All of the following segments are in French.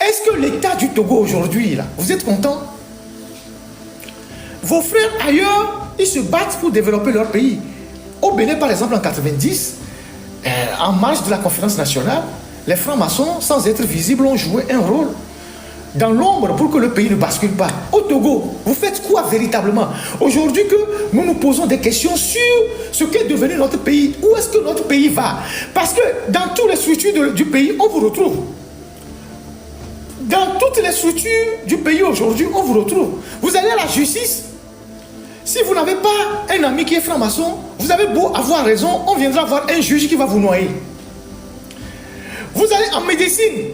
Est-ce que l'État du Togo aujourd'hui, là, vous êtes content? Vos frères ailleurs, ils se battent pour développer leur pays. Au Bénin, par exemple, en 90, en marge de la conférence nationale, les francs-maçons, sans être visibles, ont joué un rôle dans l'ombre pour que le pays ne bascule pas. Au Togo, vous faites quoi véritablement? Aujourd'hui que nous nous posons des questions sur ce qu'est devenu notre pays, où est-ce que notre pays va? Parce que dans toutes les structures du pays, on vous retrouve. Dans toutes les structures du pays aujourd'hui, on vous retrouve. Vous allez à la justice. Si vous n'avez pas un ami qui est franc-maçon, vous avez beau avoir raison, on viendra voir un juge qui va vous noyer. Vous allez en médecine.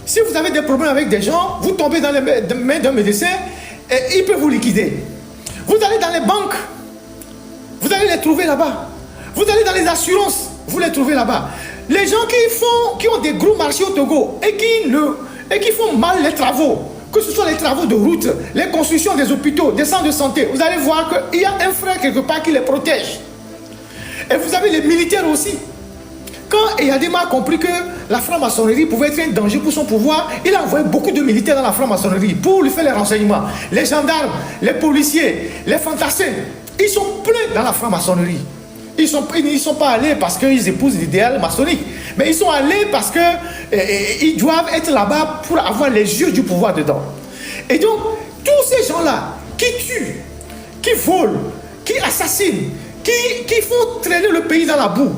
Si vous avez des problèmes avec des gens, vous tombez dans les mains d'un médecin et il peut vous liquider. Vous allez dans les banques, vous allez les trouver là-bas. Vous allez dans les assurances, vous les trouvez là-bas. Les gens qui ont des gros marchés au Togo et qui font mal les travaux, que ce soit les travaux de route, les constructions des hôpitaux, des centres de santé, vous allez voir qu'il y a un frère quelque part qui les protège. Et vous avez les militaires aussi. Quand Eyadema a compris que la franc-maçonnerie pouvait être un danger pour son pouvoir, il a envoyé beaucoup de militaires dans la franc-maçonnerie pour lui faire les renseignements. Les gendarmes, les policiers, les fantassins, ils sont pleins dans la franc-maçonnerie. Ils ne sont pas allés parce qu'ils épousent l'idéal maçonnique, mais ils sont allés parce qu'ils doivent être là-bas pour avoir les yeux du pouvoir dedans. Et donc, tous ces gens-là qui tuent, qui volent, qui assassinent, qui font traîner le pays dans la boue,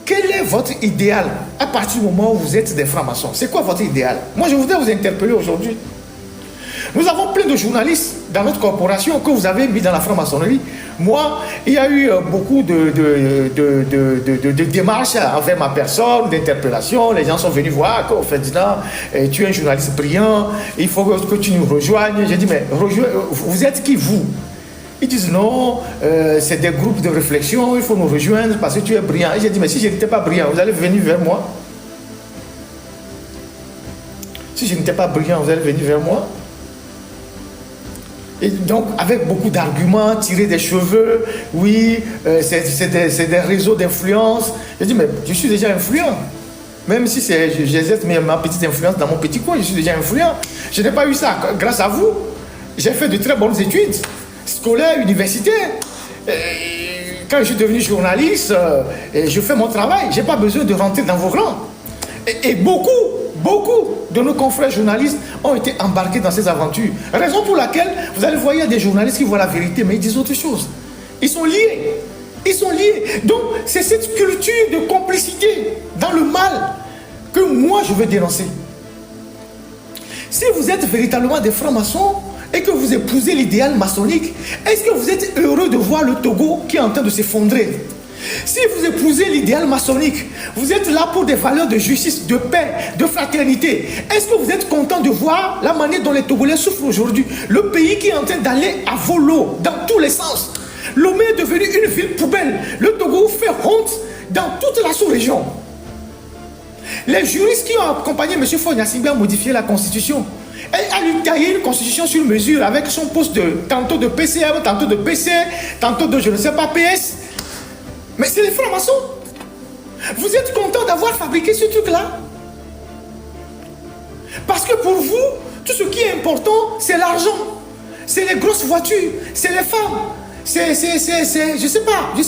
quel est votre idéal à partir du moment où vous êtes des francs-maçons? C'est quoi votre idéal? Moi, je voudrais vous interpeller aujourd'hui. Nous avons plein de journalistes dans notre corporation que vous avez mis dans la franc-maçonnerie. Moi, il y a eu beaucoup de démarches envers ma personne, d'interpellations. Les gens sont venus voir qu'au fait, tu es un journaliste brillant, il faut que tu nous rejoignes. J'ai dit, mais vous êtes qui, vous? Ils disent non, c'est des groupes de réflexion, il faut nous rejoindre parce que tu es brillant. Et j'ai dit, mais si je n'étais pas brillant, vous allez venir vers moi? Si je n'étais pas brillant, vous allez venir vers moi? Et donc, avec beaucoup d'arguments, tirer des cheveux, oui, c'est des réseaux d'influence. J'ai dit, mais je suis déjà influent. Même si j'exerce ma petite influence dans mon petit coin, je suis déjà influent. Je n'ai pas eu ça grâce à vous. J'ai fait de très bonnes études, scolaires, universitaires. Quand je suis devenu journaliste, je fais mon travail. Je n'ai pas besoin de rentrer dans vos rangs. Et beaucoup de nos confrères journalistes ont été embarqués dans ces aventures. Raison pour laquelle vous allez voir, il y a des journalistes qui voient la vérité, mais ils disent autre chose. Ils sont liés. Ils sont liés. Donc, c'est cette culture de complicité dans le mal que moi, je veux dénoncer. Si vous êtes véritablement des francs-maçons et que vous épousez l'idéal maçonnique, est-ce que vous êtes heureux de voir le Togo qui est en train de s'effondrer? Si vous épousez l'idéal maçonnique, vous êtes là pour des valeurs de justice, de paix, de fraternité. Est-ce que vous êtes content de voir la manière dont les Togolais souffrent aujourd'hui? Le pays qui est en train d'aller à volo dans tous les sens. Lomé est devenu une ville poubelle. Le Togo fait honte dans toute la sous-région. Les juristes qui ont accompagné M. Fognassimbe à modifier la constitution, et à lui tailler une constitution sur mesure avec son poste tantôt de PCM, tantôt de PC, tantôt de je ne sais pas PS. Mais c'est les francs-maçons. Vous êtes content d'avoir fabriqué ce truc-là? Parce que pour vous, tout ce qui est important, c'est l'argent. C'est les grosses voitures, c'est les femmes. Je sais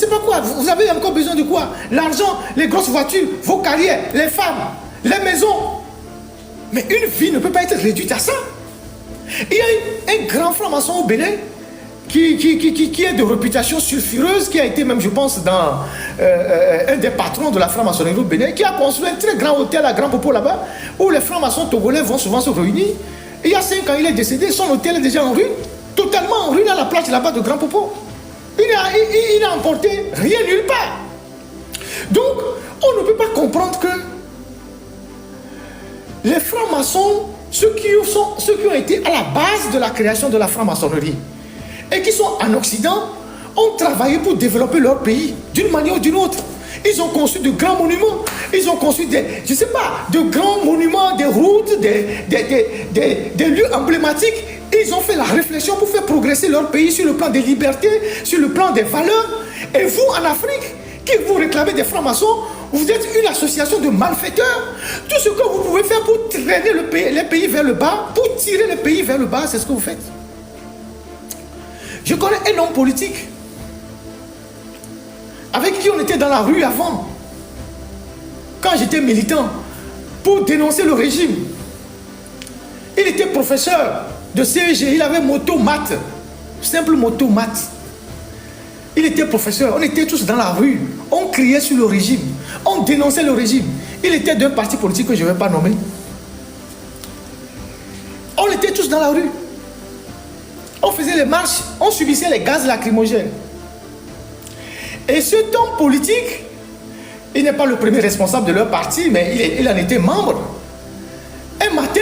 pas quoi. Vous avez encore besoin de quoi? L'argent, les grosses voitures, vos carrières, les femmes, les maisons. Mais une vie ne peut pas être réduite à ça. Il y a un grand franc-maçon au Bénin qui est de réputation sulfureuse, qui a été même, je pense, dans un des patrons de la franc-maçonnerie au Bénin, qui a construit un très grand hôtel à Grand Popo là-bas, où les francs-maçons togolais vont souvent se réunir. Et il y a 5 ans, il est décédé, son hôtel est déjà en ruine, totalement en ruine à la plage là-bas de Grand Popo. Il n'a emporté rien nulle part. Donc, on ne peut pas comprendre que les francs-maçons, ceux qui ont été à la base de la création de la franc-maçonnerie, et qui sont en Occident, ont travaillé pour développer leur pays d'une manière ou d'une autre. Ils ont conçu de grands monuments, ils ont conçu de grands monuments, des routes, des lieux emblématiques. Ils ont fait la réflexion pour faire progresser leur pays sur le plan des libertés, sur le plan des valeurs. Et vous, en Afrique, qui vous réclamez des francs-maçons, Vous êtes une association de malfaiteurs. Tout ce que vous pouvez faire pour traîner les pays vers le bas, pour tirer les pays vers le bas, c'est ce que vous faites. Je connais un homme politique avec qui on était dans la rue avant, quand j'étais militant, pour dénoncer le régime. Il était professeur de CEG, il avait moto maths, simple moto maths. Il était professeur, on était tous dans la rue, on criait sur le régime, on dénonçait le régime. Il était d'un parti politique que je ne vais pas nommer. On était tous dans la rue. On faisait les marches, on subissait les gaz lacrymogènes. Et cet homme politique, il n'est pas le premier responsable de leur parti, mais il en était membre. Un matin,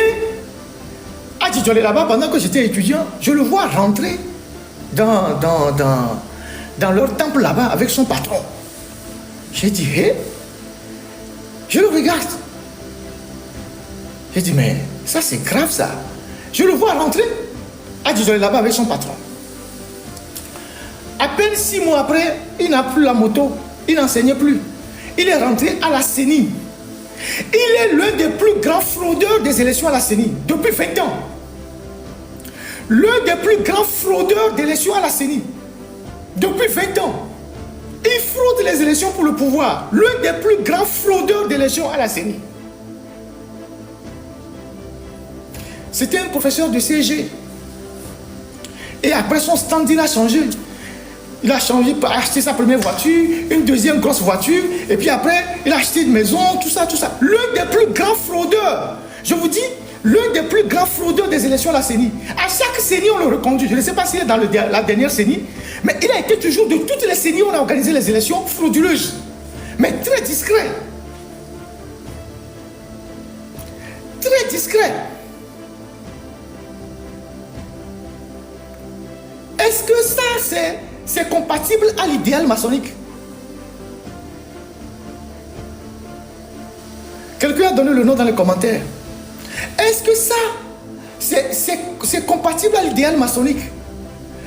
à Djidjolé là-bas, pendant que j'étais étudiant, je le vois rentrer dans leur temple là-bas avec son patron. J'ai dit, hé, je le regarde. J'ai dit, mais ça c'est grave ça. Je le vois rentrer à Djidjolé là-bas avec son patron. À peine 6 mois après, il n'a plus la moto, il n'enseignait plus. Il est rentré à la CENI. Il est l'un des plus grands fraudeurs des élections à la CENI depuis 20 ans. L'un des plus grands fraudeurs d'élections à la CENI depuis 20 ans. Il fraude les élections pour le pouvoir. L'un des plus grands fraudeurs d'élections à la CENI. C'était un professeur de CEG. Et après son standing a changé. Il a changé, il a acheté sa première voiture, une deuxième grosse voiture, et puis après, il a acheté une maison, tout ça, tout ça. L'un des plus grands fraudeurs, je vous dis, l'un des plus grands fraudeurs des élections à la CENI. À chaque CENI, on le reconduit. Je ne sais pas s'il est dans la dernière CENI, mais il a été toujours, de toutes les CENI, on a organisé les élections frauduleuses, mais très discret. Très discret. Est-ce que ça, c'est compatible à l'idéal maçonnique? Quelqu'un a donné le nom dans les commentaires. Est-ce que ça, c'est compatible à l'idéal maçonnique?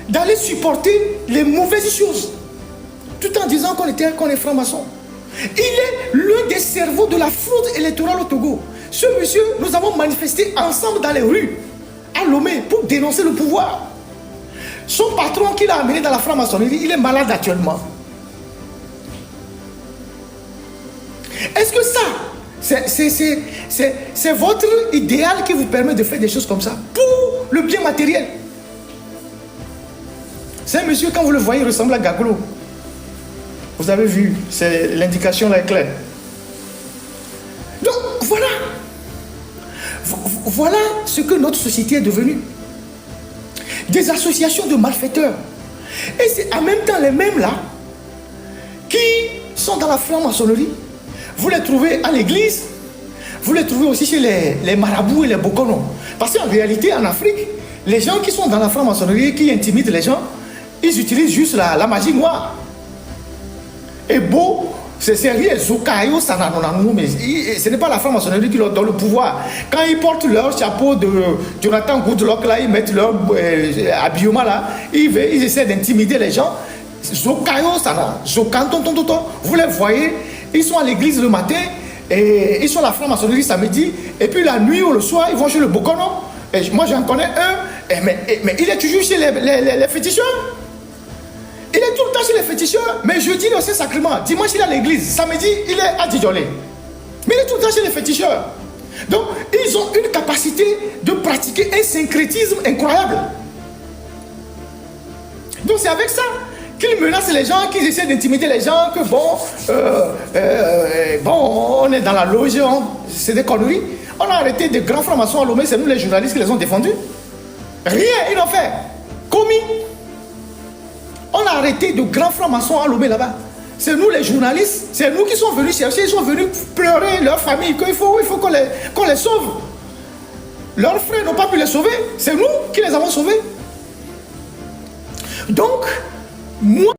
D'aller supporter les mauvaises choses, tout en disant qu'on est franc-maçon. Il est l'un des cerveaux de la fraude électorale au Togo. Ce monsieur, nous avons manifesté ensemble dans les rues, à Lomé, pour dénoncer le pouvoir. Son patron qui l'a amené dans la franc-maçonnerie, il est malade actuellement. Est-ce que ça, c'est votre idéal qui vous permet de faire des choses comme ça pour le bien matériel? C'est un monsieur, quand vous le voyez, il ressemble à Gagolo. Vous avez vu, c'est l'indication là est claire. Donc voilà. Voilà ce que notre société est devenue. Des associations de malfaiteurs. Et c'est en même temps les mêmes là qui sont dans la franc-maçonnerie. Vous les trouvez à l'église, vous les trouvez aussi chez les marabouts et les bokonos. Parce qu'en réalité, en Afrique, les gens qui sont dans la franc-maçonnerie, qui intimident les gens, ils utilisent juste la magie noire. Et beau, c'est rien, Zokayo, mais ce n'est pas la franc-maçonnerie qui leur donne le pouvoir. Quand ils portent leur chapeau de Jonathan Goodluck, là, ils mettent leur habillement là, ils essaient d'intimider les gens. Zokayo, vous les voyez, ils sont à l'église le matin, et ils sont à la franc-maçonnerie samedi, et puis la nuit ou le soir, ils vont chez le Bokono. Et moi j'en connais un, mais il est toujours chez les féticheurs. Il est tout le temps chez les féticheurs, mais jeudi il est au Saint-Sacrement, dimanche il est à l'église, samedi il est à Djidjolé. Mais il est tout le temps chez les féticheurs. Donc ils ont une capacité de pratiquer un syncrétisme incroyable. Donc c'est avec ça qu'ils menacent les gens, qu'ils essaient d'intimider les gens, que bon, on est dans la loge, c'est des conneries. On a arrêté des grands francs-maçons à Lomé, c'est nous les journalistes qui les ont défendus. Rien, ils l'ont fait. Commis. On a arrêté de grands francs-maçons à Lomé là-bas. C'est nous les journalistes, c'est nous qui sont venus chercher, ils sont venus pleurer leur famille, qu'il faut qu'on les sauve. Leurs frères n'ont pas pu les sauver, c'est nous qui les avons sauvés. Donc, moi...